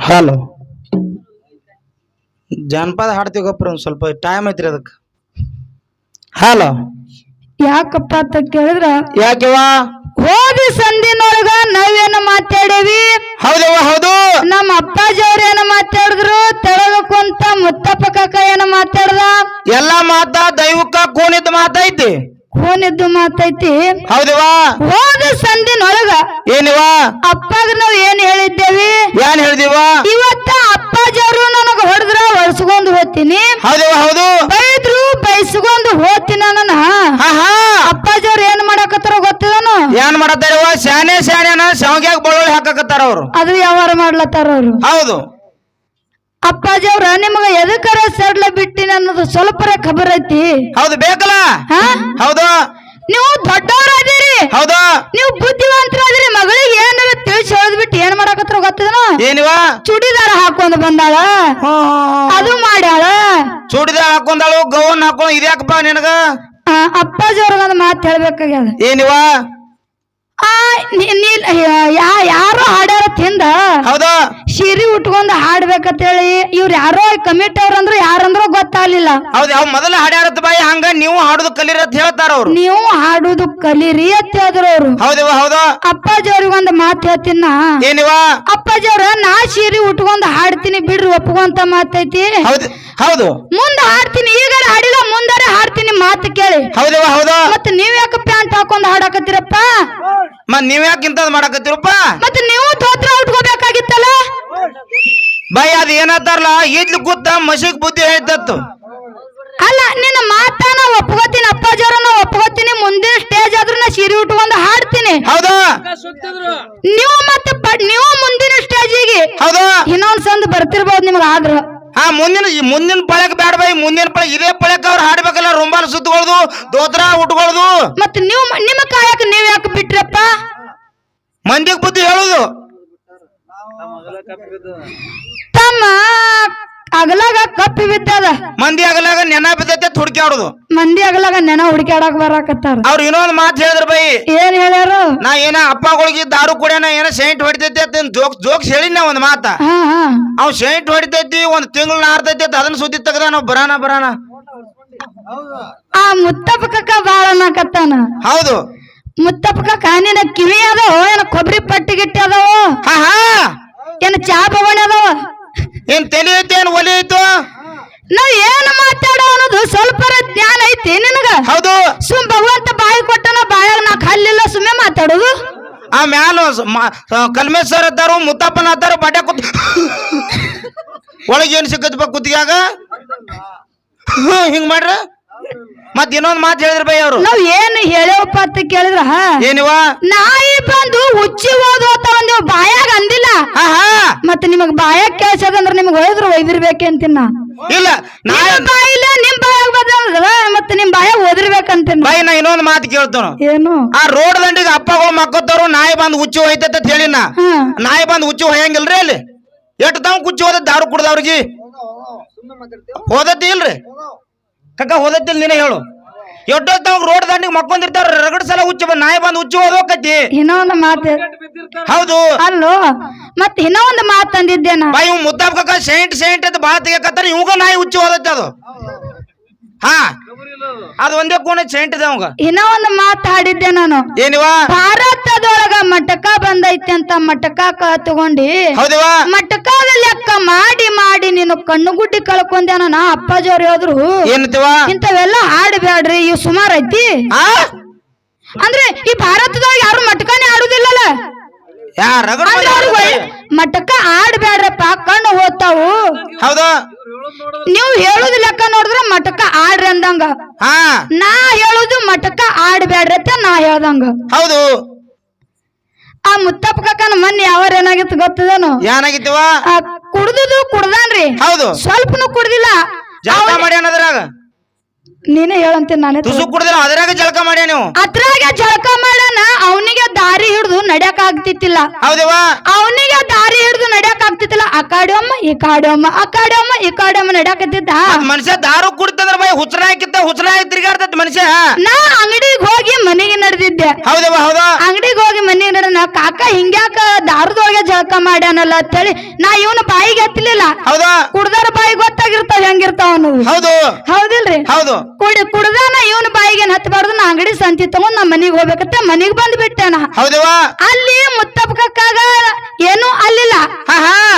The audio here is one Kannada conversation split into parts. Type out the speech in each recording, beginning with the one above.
ಹಲೋ ಜಾನಪದ ಹಾಡ್ತೀವಿ ಗಪ್ರ ಒಂದು ಸ್ವಲ್ಪ ಟೈಮ್ ಐತ್ರಿ ಅದಕ್ಕೆ. ಹಲೋ ಯಾಕಪ್ಪ ಅಂತ ಕೇಳಿದ್ರ ಯಾಕೆವ ಹೋದಿ ಸಂದಿನೊಳಗ ನಾವೇನ ಮಾತಾಡೇವಿ. ಹೌದವ್ವ ಹೌದು. ನಮ್ಮ ಅಪ್ಪಾಜಿ ಅವ್ರ ಏನ ಮಾತಾಡಿದ್ರು, ತೆಳಗ ಕುಂತ ಮುತ್ತಪ್ಪ ಕಾಕ ಏನ ಮಾತಾಡ್ದ, ಎಲ್ಲಾ ಮಾತ ದೈವಕ್ಕ ಕೋಣಿದ ಮಾತೈತಿ, ಫೋನಿದ್ದು ಮಾತೈತಿ. ಹೌದವ್ವ. ಹೋದ ಸಂದಿನೊಳಗ ಏನಿವ ಅಪ್ಪಾಗ ನಾವ್ ಏನ್ ಹೇಳಿದ್ದೇವಿ, ಏನ್ ಹೇಳ್ದಿವ? ಇವತ್ತ ಅಪ್ಪಾಜಿ ಅವರು ನನಗ ಹೊಡೆದ್ರ ಒಳಸ್ಕೊಂಡ್ ಹೋಗ್ತೀನಿ, ಹೌದವ್ವ ಹೌದು. ಬೈದ್ರು ಬೈಸ್ಕೊಂಡ್ ಹೋಗ್ತೀನಿ ನನ್ನ. ಹಾ ಹಾ ಅಪ್ಪಾಜಿ ಅವ್ರು ಏನ್ ಮಾಡಾಕತ್ತಾರ ಗೊತ್ತದನು? ಏನ್ ಮಾಡತ್ತಾರವ್ವ? ಶಾನೆ ಶಾನೆನ ಶಾವ್ಗ್ಯಾಗ ಬಳ್ಳೊಳ್ಳಿ ಹಾಕಕತ್ತಾರ ಅವ್ರು. ಅದು ವ್ಯವಹಾರ ಮಾಡ್ಲತ್ತಾರ ಅವ್ರು. ಹೌದು. ಅಪ್ಪಾಜಿ ಅವ್ರ ನಿಮಗ ಎದಕ್ಕರ ಸಡ್ಲ ಬಿಟ್ಟಿನ ಅನ್ನೋದು ಸ್ವಲ್ಪರ ಖಬರ್ ಐತಿ? ಹೌದು ಬೇಕಲ್ಲ. ಹೌದು. ನೀವು ದೊಡ್ಡವರಾದಿರಿ, ಹೌದು. ನೀವು ಬುದ್ಧಿವಂತರಾದಿರಿ. ಮಗಳಿಗೆ ಏನಾರ ತಿಳಿಸಿ ಹೇಳ್ಬಿಟ್ಟು ಏನ್ ಮಾಡಾಕತ್ರ ಗೊತ್ತದನ? ಏನಿವ ಚೂಡಿದಾರ ಹಾಕೊಂಡ್ ಬಂದಾಳ, ಅದು ಮಾಡ್ಯಾಳ, ಚೂಡಿದಾರ ಹಾಕೊಂಡಾಳು, ಗೌನ್ ಹಾಕೊಂಡ್ ಇದ್ಯಾಕಪ್ಪ ನಿನಗ? ಅಪ್ಪಾಜಿ ಅವ್ರಿಗೊಂದು ಮಾತು ಹೇಳ್ಬೇಕಾಗ್ಯದ. ಏನಿವ ಯಾರೋ ಹಾಡ್ಯಾರ ತಿಂದ ಹೌದು ಸೀರೆ ಉಟ್ಕೊಂಡ್ ಹಾಡ್ಬೇಕಂತೇಳಿ ಇವ್ರು ಯಾರೋ ಕಮಿಟಿ ಅವ್ರಂದ್ರು ಯಾರಂದ್ರೂ ಗೊತ್ತಾಗ್ಲಿಲ್ಲ. ಹೌದು. ಅವ್ ಮೊದಲ ಹಾಡ್ಯಾರತ್ ಬಾಯಿ, ಹಂಗ ನೀವು ಹಾಡುದು ಕಲೀರಿ ಅಂತ ಹೇಳ್ತಾರ ಅವ್ರು. ನೀವು ಹಾಡುದು ಕಲೀರಿ ಅಂತ ಹೇಳಿದ್ರು ಅವ್ರು. ಹೌದವ ಹೌದು. ಅಪ್ಪಾಜಿ ಅವ್ರಿಗೊಂದು ಮಾತು ಹೇಳ್ತೀನ. ಏನಿವ ಅಪ್ಪಾಜಿ ಅವ್ರ ನಾ ಸೀರೆ ಉಟ್ಕೊಂಡ್ ಹಾಡ್ತೀನಿ ಬಿಡ್ರಿ ಒಪ್ಪುವಂತ ಮಾತೈತಿ. ಹೌದು ಹೌದು. ಮುಂದ ಹಾಡ್ತೀನಿ, ಈಗ ಹಾಡಿಲ್ಲ ಮುಂದಾರೆ ಹಾಡ್ತೀನಿ, ಮಾತು ಕೇಳಿ. ಹೌದವ ಹೌದು. ಮತ್ತೆ ನೀವ್ ಯಾಕೆ ಪ್ಯಾಂಟ್ ಹಾಕೊಂಡ್ ಹಾಡಕತ್ತೀರಪ್ಪ? ಮತ್ ನೀವ್ ಯಾಕೆ ಇಂತದ್ ಮಾಡಕತ್ತೀರಪ್ಪ? ಮತ್ತೆ ನೀವು ಧೋತ್ರ ಉಟ್ಕೋಬೇಕಾಗಿತ್ತಲ್ಲ. ಬಾಯಿ ಅದ್ ಏನಂತಾರಲ್ಲ, ಈದ್ಲು ಕೂತ ಮಸಿಗ್ ಬುದ್ಧಿ ಹೇಳ್ತತ್ತು. ಅಲ್ಲ ನಿನ್ನ ಮಾತಾನ ಒಪ್ಕೋತೀನಿ, ಅಪ್ಪಾಜಿ ಅವ್ರನ್ನ ಒಪ್ಕೋತೀನಿ. ಮುಂದಿನ ಸ್ಟೇಜ್ ಆದ್ರೂ ನಾ ಸೀರೆ ಉಟ್ಕೊಂಡ್ ಹಾಡ್ತೀನಿ. ಹೌದು. ನೀವು ಮತ್ತೆ ನೀವು ಮುಂದಿನ ಸ್ಟೇಜಿಗೆ ಹೌದು ಇನ್ನೊಂದ್ ಸಂದ್ ಬರ್ತಿರ್ಬೋದು ನಿಮ್ಗೆ. ಆದ್ರ ಹಾ ಮುಂದಿನ ಪಳಕ್ ಬ್ಯಾಡ ಬಾಯಿ, ಮುಂದಿನ ಪಳಕ್ ಇದೇ ಪಳಕ್ ಅವ್ರು ಹಾಡ್ಬೇಕಲ್ಲ. ರುಂಬಾಲ್ ಸುತ್ತಗೊಳ್ದು, ದೋತ್ರ ಉಟ್ಕೊಳ್ದು. ಮತ್ತೆ ನೀವು ನಿಮ್ಮ ಕಾಯಕ ನೀವ್ ಯಾಕೆ ಬಿಟ್ರಪ್ಪ? ಮಂದಿಗ್ ಬುದ್ಧಿ ಹೇಳುದು. ತಮ್ಮ ಅಗಲಾಗ ಕಪ್ಪಿ ಬಿದ್ದದ, ಮಂದಿ ಆಗಲಾಗ ನೆನ ಬಿದ್ದೈತೆ ಹುಡುಕಿ ಆಡುದು. ಮಂದಿ ಅಗಲಾಗ ನೆನ ಹುಡುಕ್ಯಾಡಕ್ ಬರಾಕತ್ತಾರ. ಅವ್ರು ಇನ್ನೊಂದ್ ಮಾತು ಹೇಳಿದ್ರ ಬೈ, ಏನ್ ಹೇಳ್ಯಾರು? ನಾ ಏನ ಅಪ್ಪಗಳಿಗೆ ದಾರು ಕುಡಿಯೋಣ ಏನ ಸೈಂಟ್ ಹೊಡಿತೈತಿ ಅಂತ ಜೋಕ್ಸ್ ಹೇಳಿನ ಒಂದ್ ಮಾತ. ಅವ್ ಸೈಂಟ್ ಹೊಡಿತೈತಿ, ಒಂದ್ ತಿಂಗಳು ನಾರ್ತೈತಿ, ಅದನ್ನ ಸುದ್ದಿ ತೆಗದ ನಾವ್ ಬರಾನ. ಆ ಮುತ್ತಪ್ಪ ಕಕ್ಕ ಬಾಳ ಅನ್ನಕತ್ತಾನ. ಹೌದು. ಮುತ್ತಪ್ಪ ಕಕ್ಕ ನಿನ್ನ ಕಿವಿ ಅದಾವ ಏನ ಕೊಬ್ಬರಿ ಪಟ್ಟಿ ಗಿಟ್ಟಿ ಅದಾವ? ಹಾ ಹಾ ಏನ ಚಾ ಬವಣಿ ಅದಾವ? ಏನ್ ತಲೆ ಐತಿ ಏನ್ ಒಲಿ ಐತು? ನಾವ್ ಏನ್ ಮಾತಾಡೋ ಅನ್ನೋದು ಸ್ವಲ್ಪ ಜ್ಞಾನ ಐತಿ ನಿನಗ? ಹೌದು. ಸುಮ್ ಭಗವಂತ ಬಾಯಿ ಕೊಟ್ಟನ, ಬಾಯಾಗ ನಾ ಕಲ್ಲಿಲ್ಲ, ಸುಮ್ಮನೆ ಮಾತಾಡೋದು. ಆ ಮ್ಯಾಲ ಕಲ್ಮೇಶ್ವರ ಅತ್ತಾರು, ಮುತ್ತಪ್ಪನ ಅತ್ತಾರು, ಬಡ್ಡೆ ಕೂತ್ ಒಳಗೆ ಏನ್ ಸಿಕ್ಕತ್ಪ ಕುತ್ತಿಗ್ಯಾಗ ಹಿಂಗ್ ಮಾಡ್ರ. ಮತ್ ಇನ್ನೊಂದ್ ಮಾತು ಹೇಳಿದ್ರ ಬೈ ಅವ್ರು. ನಾವ್ ಏನ್ ಹೇಳೇವಪ್ಪ ಅಂತ ಕೇಳಿದ್ರ, ಏನಿವ ನಾಯಿ ಬಂದು ಹುಚ್ಚಿ ಓದೋತ ಒಂದ್ ಬಾಯಾಗ ಅಂದಿಲ್ಲ. ಮತ್ತೆ ನಿಮಗ್ ಬಾಯಾಗ ಕೇಳ್ಸದಂದ್ರ ನಿಮಗ್ ಒಯ್ದ್ರು ಒಯ್ದಿರ್ಬೇಕಂತಿನ. ಇಲ್ಲ ಬಾಯಿಲ್ಲ ನಿಮ್ ಬಾಯಾಗ ಬಂದ ಮತ್ತೆ ನಿಮ್ ಬಾಯಾಗ ಓದಿರ್ಬೇಕಂತ. ಬಾಯಿ ನಾ ಇನ್ನೊಂದ್ ಮಾತು ಕೇಳ್ತಾನ. ಏನು? ಆ ರೋಡ್ ದಂಡಿಗೆ ಅಪ್ಪಗಳು ಮಕ್ಕತ್ತವ್ರು ನಾಯಿ ಬಂದು ಹುಚ್ಚು ಹೋಯ್ತೈತೆ ಹೇಳಿನ. ನಾಯಿ ಬಂದು ಹುಚ್ಚು ಹೊಯ್ಯಂಗಿಲ್ರಿ ಅಲ್ಲಿ. ಎಷ್ಟ್ ತಾವ್ ಕುಚ್ಚು ಹೋದ ದಾರು ಕುಡ್ದವ್ರಿಗೆ ಹೋದತ್ತಿ ಇಲ್ರಿ ಕಕ್ಕ? ಹೋದತ್ತಿಲ್ ನೀನೇ ಹೇಳು. ಎಷ್ಟೊತ್ತಾವ್ ರೋಡ್ ದಂಡಿಗೆ ಮಕ್ಕೊಂದಿರ್ತಾರ, ರಗಡ್ ಸಲ ಹುಚ್ಚು ಬಂದ್ ನಾಯಿ ಬಂದು ಹುಚ್ಚು ಹೋದೋಕತಿ. ಇನ್ನೊಂದು ಮಾತು. ಹೌದು. ಅಲ್ಲೋ ಮತ್ ಇನ್ನೊಂದು ಮಾತು ಅಂದಿದ್ದೇನ. ಬಾಯಿ ಇವ್ ಮುದ್ದಾಬ್ ಕಕ್ಕ ಸೈಂಟ್ ಅಂತ ಬಾಳ ತೆಗಕತ್ತಾರ, ಇವಾಗ ನಾಯಿ ಹುಚ್ಚು ಹೋದತ್ತೆ ಅದು. ಹಾ ಅದು ಒಂದೇ ಕೋಣ ಸೈಂಟ್ ಇದೆ ಅವಂಗ. ಇನ್ನೂ ಒಂದು ಮಾತು ಹಾಡಿದ್ದೆ ನಾನು. ಏನಿವ ಭಾರತದೊಳಗ ಮಟಕ ಬಂದೈತಿ ಅಂತ ಮಟಕ ತಗೊಂಡಿ. ಹೌದಿವಾ? ಮಟಕದ ಲೆಕ್ಕ ಮಾಡಿ ಮಾಡಿ ನೀನು ಕಣ್ಣುಗುಡ್ಡಿ ಕಳ್ಕೊಂಡ್ಯಾನ. ನಾ ಅಪ್ಪಾಜಿ ಅವ್ರು ಹೇಳಿದ್ರು ಏನಂತೀವ ಇಂಥವೆಲ್ಲ ಹಾಡ್ಬ್ಯಾಡ್ರಿ, ಇವ್ ಸುಮಾರು ಐತಿ. ಅಂದ್ರೆ ಈ ಭಾರತದೊಳಗ ಯಾರು ಮಟಕನೇ ಆಡುದಿಲ್ಲಲ್ಲ. ಮಟಕ ಆಡ್ಬ್ಯಾಡ್ರಪ್ಪ, ಕಣ್ಣು ಓದ್ತಾವು. ಹೌದು. ನೀವು ಹೇಳುದು ಲೆಕ್ಕ ನೋಡಿದ್ರ ಮಟಕ ಆಡ್ರಿ ಅಂದಂಗ, ನಾ ಹೇಳುದು ಮಟಕ ಆಡ್ಬ್ಯಾಡ್ರಿ ಅಂತ ನಾ ಹೇಳ್ದಂಗ. ಹೌದು. ಆ ಮುತ್ತಪ್ಪ ಕಕ್ಕನ ಮೊನ್ನೆ ಯಾವ ಏನಾಗಿತ್ತು ಗೊತ್ತದೇನು? ಏನಾಗಿತ್ತವ? ಕುಡ್ದು ಕುಡ್ದಾನ್ರಿ. ಹೌದು. ಸ್ವಲ್ಪನು ಕುಡ್ದಿಲ್ಲ. ಜಳಕ ಮಾಡ್ಯಾನ ಅದ್ರಾಗ. ನೀನೇ ಹೇಳಂತೀನಿ ನಾನೇ. ತುಸು ಕುಡ್ದಿಲ್ಲ ಅದ್ರಾಗ ಜಳಕ ಮಾಡ್ಯಾನ. ನೀವು ಅದ್ರಾಗ ಜಳಕ ಮಾಡ್ಯಾನ. ಅವನಿಗೆ ದಾರಿ ಹಿಡಿದು ನಡ್ಯಾಕ ಆಗ್ತಿತ್ತಿಲ್ಲ. ಹೌದವಾ? ಅವನಿಗೆ ದಾರಿ ಹಿಡಿದು ನಡ್ಯಾಕ ಆಗ್ತಿತ್ತಲ್ಲ ಆ ಕಾಡಿ ಅಮ್ಮ ಈ ಕಾಡಿ ಅಮ್ಮ ನಡ್ಯಾಕತ್ತಿದ್ದ. ಮನುಷ್ಯ ದಾರು ಕುಡಿತಂದ್ರ ಬೈ ಹುಚ್ಚರಾಗಿ ತಿರ್ಗಾಡ್ತೈತಿ ಮನುಷ್ಯ. ನಾ ಅಂಗಡಿಗೆ ಹೋಗಿ ಮನೆಗೆ ನಡೆದಿದ್ದೆ. ಹೌದವ ಹೌದಾ. ಅಂಗಡಿಗೆ ಹೋಗಿ ಮನೆಗೆ ನಡ ಕಾಕ ಹಿಂಗ್ಯಾಕ ದಾರದೊಳಗೆ ಜಳಕ ಮಾಡ್ಯಾನಲ್ಲ ಅಂತೇಳಿ ನಾ ಇವನ ಬಾಯಿಗೆ ಹತ್ತಲಿಲ್ಲ. ಹೌದಾ. ಕುಡ್ದಾರ ಬಾಯಿ ಗೊತ್ತಾಗಿರ್ತಾವ ಹೆಂಗಿರ್ತಾವ ಅನ್ನೋದು. ಹೌದು ಹೌದಿಲ್ರಿ. ಹೌದು. ಕುಡ್ದಾನ ಇವನ ಬಾಯಿಗೆ ಹತ್ತಬಾರ್ದು. ನಾ ಅಂಗಡಿ ಸಂತಿ ತಗೊಂಡ್ ನಾ ಮನಿಗ್ ಹೋಗ್ಬೇಕಂತ ಮನಿಗ್ ಬಂದ್ ಬಿಟ್ಟೆನ. ಹೌದವಾ. ಅಲ್ಲಿ ಮುತ್ತಪ್ಪಕ್ಕಾಗ ಏನು ಅಲ್ಲಿಲ್ಲ.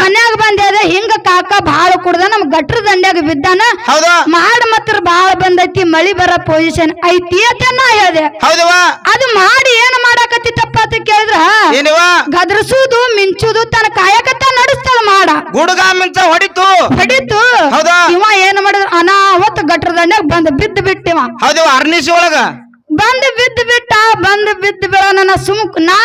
ಮನ್ಯಾಗ ಬಂದ ಹಿಂಗ ಕಾಕ ಬಾಳ ಕುಡ್ದ ನಮ್ ಗಟ್ರ ದಂಡ್ಯಾಗ ಬಿದ್ದಾನ. ಹೌದಾ. ಮಾಡ ಮಾತ್ರ ಬಾಳ ಬಂದೈತಿ, ಮಳಿ ಬರೋ ಪೊಸಿಷನ್ ಐತಿ ಅಂತ ನಾ ಹೇಳ್ದೆ. ಹೌದವಾ. ಅದು ಮಾಡಿ ಏನ್ ಮಾಡಾಕತ್ತಿತ್ತಪ್ಪ ಅಂತ ಕೇಳಿದ್ರ ಗದರ್ಸುದು ಮಿಂಚುದು ತನ್ನ ಕಾಯಕತ್ತ ನಡೆಸ್ತಾಳ ಮಾಡ. ಗುಡುಗ ಮಿಂಚ ಹೊಡಿತು. ಹೌದಾ. ಇವ ಏನ್ ಮಾಡಿದ್ರ ಅನಾವತ್ ಗಟ್ರ ದಂಡ್ಯಾಗ ಬಂದ್ ಬಿದ್ದು ಬಿಟ್ಟಿವ. ಹೌದವ. ಅರ್ನಿಸಿ ಒಳಗ ಬಂದ್ ಬಿದ್ದು ಬಿಡ ನನ್ನ ಸುಮ್ಕ ನಾ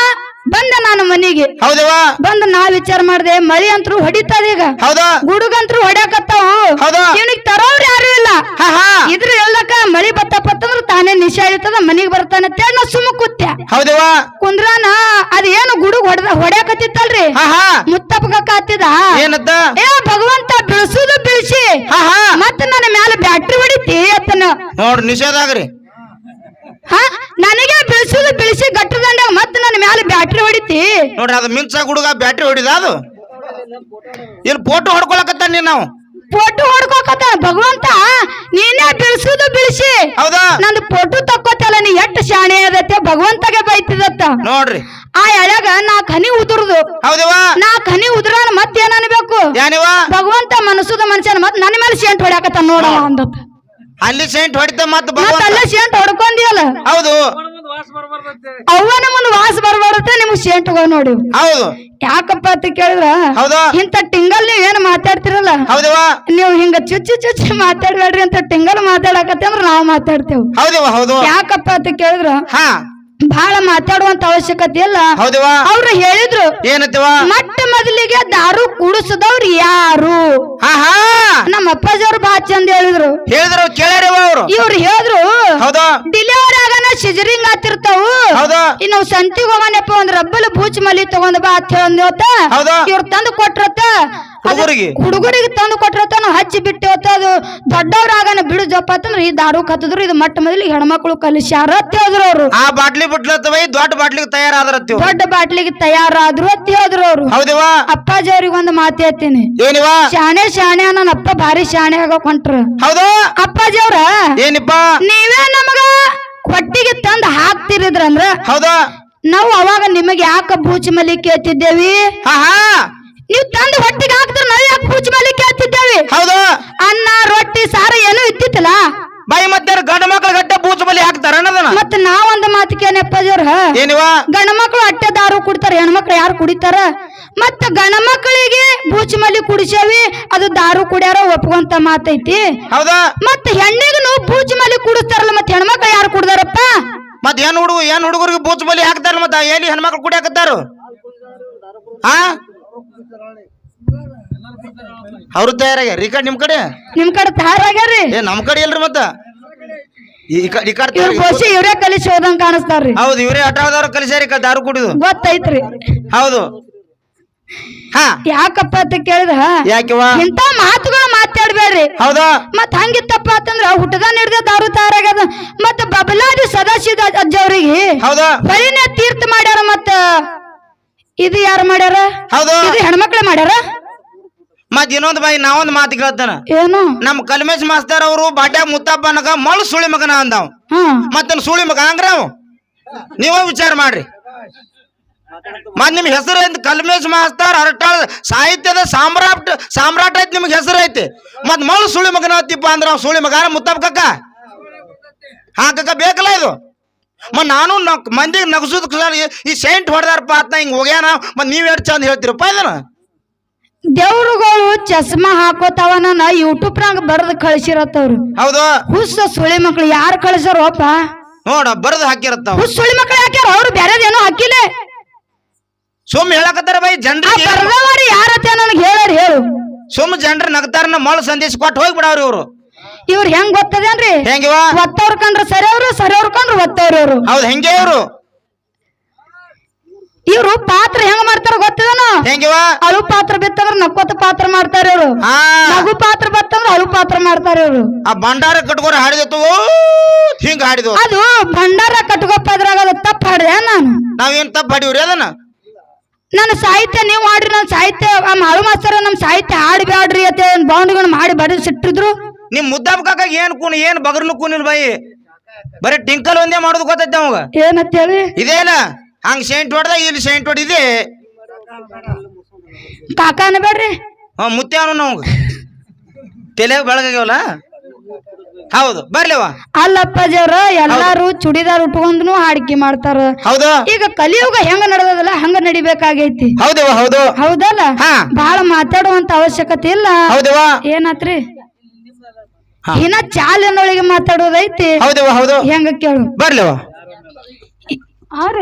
ಬಂದ ನಾನು ಮನಿಗೆ. ಹೌದವಾ. ಬಂದ್ ನಾ ವಿಚಾರ ಮಾಡ್ದೆ ಮಳಿ ಅಂತೂ ಹೊಡಿತದ ಈಗ. ಹೌದಾ. ಗುಡುಗಂತ್ರು ಹೊಡ್ಯಾಕತ್ತಾವು. ಇವನಿಗೆ ತರೋರು ಯಾರು ಇಲ್ಲ. ಇದ್ರ ಎಲ್ಲಕ ಮಳಿ ಬತ್ತಪ್ಪತ್ತಂದ್ರ ತಾನೇ ನಿಶಾ ಇರ್ತದ ಮನಿಗ್ ಬರ್ತಾನೆ ಅಂತೇಳಿ ನಾ ಸುಮ್ಮ ಕೂತ್ಯ. ಹೌದವಾ. ಕುಂದ್ರಾನ ಅದ ಏನು ಗುಡುಗ್ ಹೊಡ್ಯಾಕತ್ತಿತ್ತಲ್ರಿ ಮುತ್ತಪ್ಪಕ ಹತ್ತಿದ ಏನತ್ತ ಏ ಭಗವಂತ ಬಿಳಿಸುದು ಬಿಳಿಸಿ ಮತ್ತ ನನ್ನ ಮ್ಯಾಲ ಬ್ಯಾಟ್ರಿ ಹೊಡಿತಿ ಅತ್ತನ ನೋಡ್ರಿ ನಿಷೇಧಾಗ್ರಿ. ನನಗೆ ಬಿಳಿಸಿ ಗಟ್ರ ದಂಡ ಮತ್ತ ನನ್ನ ಮ್ಯಾಲ ಬ್ಯಾಟ್ರಿ ಹೊಡಿತಿ ನೋಡ್ರಿ. ಅದು ಮಿಂಚ ಗುಡುಗ ಬ್ಯಾಟ್ರಿ ಹೊಡಿದ ಅದು ಇಲ್ಲಿ ಫೋಟೋ ಹೊಡ್ಕೊಳಕತ್ತ ನೀನ್. ನಾವು ಫೋಟೋ ಹೊಡ್ಕೋಕತ್ತ ಭಗವಂತ ನೀನೇ ಬಿಳಿಸುದು ಬಿಳಿಸಿ. ಹೌದಾ. ನಂದು ಫೋಟೋ ತಕ್ಕೋತಲ್ಲ ನೀ ಎಷ್ಟ್ ಶಾಣೆ ಅದತ್ತೆ ಭಗವಂತಗೆ ಬೈತಿದತ್ತ ನೋಡ್ರಿ. ಆ ಎಳೆಗ ನಾ ಖನಿ ಉದುರುದು. ಹೌದವಾ. ನಾ ಖನಿ ಉದುರಾನ ಮತ್ತೇನ್ ಅನ್ಬೇಕು ಭಗವಂತ ಮನಸ್ಸುದ ಮನುಷ್ಯನ ಮತ್ ನನ್ನ ಮೇಲೆ ಸೇಂಟ್ ಹೊಡ್ಯಾಕತ್ತ ನೋಡ ಅಂದತ್ತ. ಅಲ್ಲಿ ಸೇಂಟ್ ಹೊಡಿತ ಮತ್ತ ಅಲ್ಲೇ ಸೇಂಟ್ ಹೊಡ್ಕೊಂದಿಯಲ್ಲ. ಹೌದು. ಅವ್ವನ ಮುಂದ್ ವಾಸ ಬರ್ಬಾರತ್ತೆ ನಿಮ್ಗ್ ಸೇಂಟ್ ನೋಡಿ. ಹೌದು. ಯಾಕಪ್ಪ ಅಂತ ಕೇಳಿದ್ರ ಇಂತ ಟಿಂಗಲ್ ನೀವ್ ಏನ್ ಮಾತಾಡ್ತಿರಲ್ಲ ನೀವು ಹಿಂಗ ಚುಚ್ಚಿ ಮಾತಾಡ್ಬೇಡ್ರಿ ಅಂತ ಟಿಂಗಲ್ ಮಾತಾಡಕತ್ತೆ ಅಂದ್ರ ನಾವ್ ಮಾತಾಡ್ತೇವ್. ಯಾಕಪ್ಪ ಅಂತ ಕೇಳಿದ್ರ ಬಹಳ ಮಾತಾಡುವಂತ ಅವಶ್ಯಕತೆ ಇಲ್ಲ. ಅವ್ರು ಹೇಳಿದ್ರು ಏನತ್ತವ ಮಟ್ಟ ಮೊದಲಿಗೆ ದಾರು ಕುಡಿಸದವ್ರು ಯಾರು. ನಮ್ಮ ಅಪ್ಪಾಜಿಯವ್ರು ಬಾ ಚಂದ ಹೇಳಿದ್ರು. ಇವ್ರು ಹೇಳಿದ್ರು ಡಿಲಿವರಿ ಆಗನ ಸಿಜರಿಂಗ್ ಆತಿರ್ತಾವು. ಇನ್ನು ಸಂತಿಗೆ ಹೋಗನಪ್ಪ ಒಂದ್ ರಬ್ಬಲ್ ಬೂಚ್ ಮಲಿ ತಗೊಂಡ್ ಬಾ ಅಂತ ಹೇಳಂದೇವತ್ತ. ಇವ್ರು ತಂದು ಕೊಟ್ರತ್ತ ಹುಡುಗರಿಗೆ ತಂದು ಕೊಟ್ರತ್ತ ನಾವು ಹಚ್ಚಿ ಬಿಟ್ಟೇವತ್ತ. ಅದು ದೊಡ್ಡವ್ರಾಗನ ಬಿಡು ಜಪ್ಪ ಅಂತಂದ್ರ ಈ ದಾರು ಕತ್ತಿದ್ರು ಇದು ಮಟ್ಟ ಮೊದಲಿಗೆ ಹೆಣ್ಮಕ್ಳು ಕಲಿಸ್ಯಾರ ಅಂತ ಹೇಳಿದ್ರು ಅವ್ರು. ಆ ಬಾಟ್ಲಿ ಬಿಟ್ಲತ್ತವ ದೊಡ್ಡ ಬಾಟ್ಲಿಗೆ ತಯಾರಾದ್ರ ದೊಡ್ಡ ಬಾಟ್ಲಿಗೆ ತಯಾರಾದ್ರು ಅಂತ ಹೇಳಿದ್ರು ಅವ್ರು. ಅಪ್ಪಾಜಿ ಅವ್ರಿಗೆ ಒಂದು ಮಾತು ಹೇಳ್ತೀನಿ. ಶಾಣೆ ನನ್ನ ಅಪ್ಪ ಭಾರಿ ಶಾಣೆ ಆಗಕ್ ಹೊಂಟ್ರ. ಅಪ್ಪಾಜಿ ಅವ್ರ ನೀವೇ ನಮಗ ಹೊಟ್ಟಿಗೆ ತಂದ್ ಹಾಕ್ತಿರಿದ್ರಂದ್ರ ನಾವು ಅವಾಗ ನಿಮಗೆ ಯಾಕ ಬೂಚ್ ಮಲಿ ಕೇಳ್ತಿದ್ದೇವಿ. ನೀವ್ ತಂದು ಹೊಟ್ಟಿಗೆ ಹಾಕ್ತಾರ ನಾವ್ ಯಾಕೆ ಬೂಚ್ ಮಲಿ ಕೇಳ್ತಿದ್ದೇವಿ. ಅನ್ನ ರೊಟ್ಟಿ ಸಾರ ಏನೂ ಇತ್ತಿತ್ತಲ್ಲ ಬಾಯಿ ಮತ್ತೆ ಗಂಡ ಮಕ್ಳು ಗಟ್ಟ ಬೂಚ್ ಬಲಿ ಹಾಕ್ತಾರ ಮತ್ತ ನಾವೊಂದು ಮಾತಿಕೇನಪ್ಪಾಜವ್ರ ಗಂಡ ಮಕ್ಳು ಅಟ್ಟೆ ದಾರು ಕುಡಿತಾರ ಹೆಣ್ಮಕ್ಳು ಯಾರು ಕುಡಿತಾರ. ಮತ್ತ ಗಂಡ ಮಕ್ಕಳಿಗೆ ಬೂಚ್ ಮಲಿ ಕುಡಿಸೇವಿ ಅದು ದಾರು ಕುಡಿಯಾರ ಒಪ್ಕೊಂತ ಮಾತೈತಿ. ಮತ್ತ ಹೆಣ್ಣಿಗೆ ನಾವು ಬೂಚ್ ಮಲಿ ಕುಡಿಸ್ತಾರಲ್ಲ ಮತ್ತ ಹೆಣ್ಮಕ್ಳು ಯಾರು ಕುಡ್ದಾರಪ್ಪ. ಮತ್ ಏನ್ ಹುಡುಗರಿಗೆ ಬೂಚ್ ಬಲಿ ಹಾಕ್ತಾರ ಮತ್ತ ಎಲ್ಲಿ ಹೆಣ್ಮಕ್ಳು ಕುಡಿಯಾಕತ್ತಾರ ಅವ್ರು ತಯಾರಾಗ್ಯಾರ. ಈ ಕಡೆ ನಿಮ್ ಕಡೆ ತಯಾರಾಗ್ಯಾರಿ ನಮ್ ಕಡೆ ಇಲ್ರಿ ಮತ್ತ ಇವ್ರೇ ಕಲಿಸಿ ಹೋದಂಗ ಕಾಣಿಸ್ತಾರ್ರಿ. ಹೌದು ಇವ್ರೇ ಆಟದವ್ರ ಕಲಿಸ್ಯಾರ ದಾರು ಕುಡಿದು ಗೊತ್ತೈತ್ರಿ. ಹೌದು. ಯಾಕಪ್ಪ ಅಂತ ಕೇಳಿದ್ರ ಇಂತ ಮಾತುಗಳು ಮಾತಾಡ್ಬೇಡ್ರಿ. ಮತ್ ಹಂಗಿತ್ತಪ್ಪ ಅಂತಂದ್ರ ಹುಟ್ಟದ ಹಿಡ್ದ ದಾರು ತಯಾರಾಗ್ಯದ. ಮತ್ತ ಬಬಲಾದಿ ಸದಾಶಿವ ಅಜ್ಜವ್ರಿಗೆ ಬರೀನೇ ತೀರ್ಥ ಮಾಡ್ಯಾರ. ಮತ್ತ ಇದು ಯಾರು ಮಾಡ್ಯಾರ. ಇದು ಹೆಣ್ಮಕ್ಳೇ ಮಾಡ್ಯಾರ. ಮತ್ ಇನ್ನೊಂದ್ ಬಾಯಿ ನಾವೊಂದ್ ಮಾತು ಕೇಳ್ತಾನ. ಏನು ನಮ್ ಕಲ್ಮೇಶ್ ಮಾಸ್ತರ್ ಅವರು ಬಾಟ್ಯಾಗ ಮುತ್ತಪ್ಪನಗ ಮಳು ಸುಳಿ ಮಗನ ಅಂದಾವ್. ಮತ್ತ ಸುಳಿ ಮಗ ಹಂಗ್ರ ನೀವ ವಿಚಾರ ಮಾಡ್ರಿ. ಮತ್ ನಿಮ್ ಹೆಸರು ಐತಿ ಕಲ್ಮೇಶ್ ಮಾಸ್ತರ್ ಅರಟಾಳ ಸಾಹಿತ್ಯದ ಸಾಮ್ರಾಟ್ ಐತಿ ನಿಮ್ಗೆ ಹೆಸರು ಐತಿ. ಮತ್ ಮಳು ಸುಳಿ ಮಗನ ಹತ್ತಿಪ್ಪ ಅಂದ್ರ ಸುಳಿ ಮಗನ ಮುತ್ತಪ್ಪ ಕಕ್ಕ ಕಕ್ಕ ಬೇಕಲ್ಲ ಇದು. ಮತ್ ನಾನು ಮಂದಿಗೆ ನಗಸುದ ಈ ಸೆಂಟ್ ಹೊಡೆದಾರಪ್ಪ ಆತ್ನ ಹಿಂಗ್ ಹೋಗ್ಯಾನ. ಮತ್ ನೀವ್ ಎಷ್ಟು ಚಂದ ಹೇಳ್ತಿರಪ್ಪ ಇದನ್ನ. ದೇವ್ರುಗಳು ಚಸ್ಮಾ ಹಾಕೋತಾವನ ಯೂಟ್ಯೂಬ್ನಾಗ ಬರೆದು ಕಳಿಸಿರತ್ತವ್ರು. ಹುಸ್ಸ ಸುಳಿ ಮಕ್ಳು ಯಾರು ಕಳಿಸಾರಪ್ಪ ನೋಡ ಬರೆದು ಹಾಕಿರತ್ತಾವ. ಹುಸ್ ಸುಳಿ ಮಕ್ಳು ಹಾಕ್ಯಾರ ಅವ್ರು ಬೇರೆದೇನೋ ಹಾಕಿಲ್ಲ. ಸುಮ್ ಹೇಳಕತ್ತಾರ ಬೈ ಜನರು ಯಾರತ್ತ ನನಗೆ ಹೇಳು. ಸುಮ್ ಜನರು ನಗ್ತಾರ ಮಳು ಸಂದೇಶ ಕೊಟ್ಟು ಹೋಗ್ಬಿಡವ್ರಿ ಇವ್ರು. ಇವ್ರು ಹೆಂಗ್ ಗೊತ್ತದೇನ್ರಿ ಹೆಂಗಿವ ಒತ್ತವ್ರ ಕಂಡ್ರ ಸರಿಯವ್ರು ಕಂಡ್ರ ಒತ್ತವ್ರವ್ರು. ಹೌದು ಹೆಂಗೆ ಇವ್ರು ಇವ್ರು ಪಾತ್ರ ಹೆಂಗ್ ಮಾಡ್ತಾರ ಗೊತ್ತದನ? ಹೆಂಗಿವ ಅಳು ಪಾತ್ರ ಬಿತ್ತಂದ್ರ ನಕ್ಕೋತ ಪಾತ್ರ ಮಾಡ್ತಾರ ಇವ್ರು. ನಗು ಪಾತ್ರ ಬತ್ತಂದ್ರ ಅಳು ಪಾತ್ರ ಮಾಡ್ತಾರ ಇವ್ರು. ಆ ಭಂಡಾರ ಕಟ್ಕೋರ ಹಾಡಿದತ್ತು ಹಿಂಗ ಹಾಡಿದ್ವು. ಅದು ಭಂಡಾರ ಕಟ್ಕೊಪ್ಪದ್ರಾಗ ಅದು ತಪ್ಪ ಹಾಡಿದೆ ನಾನು. ನಾವೇನ್ ತಪ್ಪ ಹಾಡಿವ್ರಿ ಅದನ್ನ? ನನ್ನ ಸಾಹಿತ್ಯ ನೀವು ಮಾಡ್ರಿ, ನನ್ನ ಸಾಹಿತ್ಯ ಮಾಳು ಮಾಸ್ತರ ನಮ್ ಸಾಹಿತ್ಯ ಹಾಡ್ಬ್ಯಾಡ್ರಿ ಅಂತ ಬಾಂಡ್ಗಳು ಮಾಡಿ ಬಡಿಸಿಟ್ಟಿದ್ರು. ನಿಮ್ ಮುದ್ದಾಬ್ ಕಾಕ ಏನ್ ಕೂನ್ ಏನ್ ಬಗರ್ನು ಕೂನಿಲ್ ಬಾಯಿ, ಬರೀ ಟಿಂಕಲ್ ಒಂದೇ ಮಾಡೋದು ಗೊತ್ತೈತೆ ಅವಾಗ. ಏನಂತ ಹೇಳಿ ಇದೇನ ಹಂಗ ಸೆಂಟ್ ಹೊಡ್ದ ಇಲ್ಲಿ ಸೆಂಟ್ ಹೊಡಿದೆ ಕಾಕ ಅನ್ಬೇಡ್ರಿ. ಮುತ್ತೆ ಅವನು ನಮ್ಗ ತಲೆ ಬೆಳಗಾಗ್ಯವಲ್ಲ. ಹೌದು ಬರ್ಲಿವ. ಅಲ್ಲಪ್ಪಾಜಿಯವ್ರ ಎಲ್ಲಾರು ಚುಡಿದಾರ್ ಉಟ್ಕೊಂಡ್ನು ಹಾಡಿಕೆ ಮಾಡ್ತಾರ. ಹೌದು. ಈಗ ಕಲಿಯುಗ ಹೆಂಗ ನಡೆದಲ್ಲ ಹಂಗ ನಡಿಬೇಕಾಗೈತಿ. ಹೌದವ ಹೌದು. ಹೌದಲ್ಲ. ಬಹಳ ಮಾತಾಡುವಂತ ಅವಶ್ಯಕತೆ ಇಲ್ಲ. ಹೌದವ. ಏನಾತ್ರಿ ಇನ್ನ ಚಾಲಿನೊಳಗೆ ಮಾತಾಡೋದೈತಿ. ಹೌದವ ಹೌದು. ಹೆಂಗ ಕೇಳು ಬರ್ಲಿವ. ಯಾರ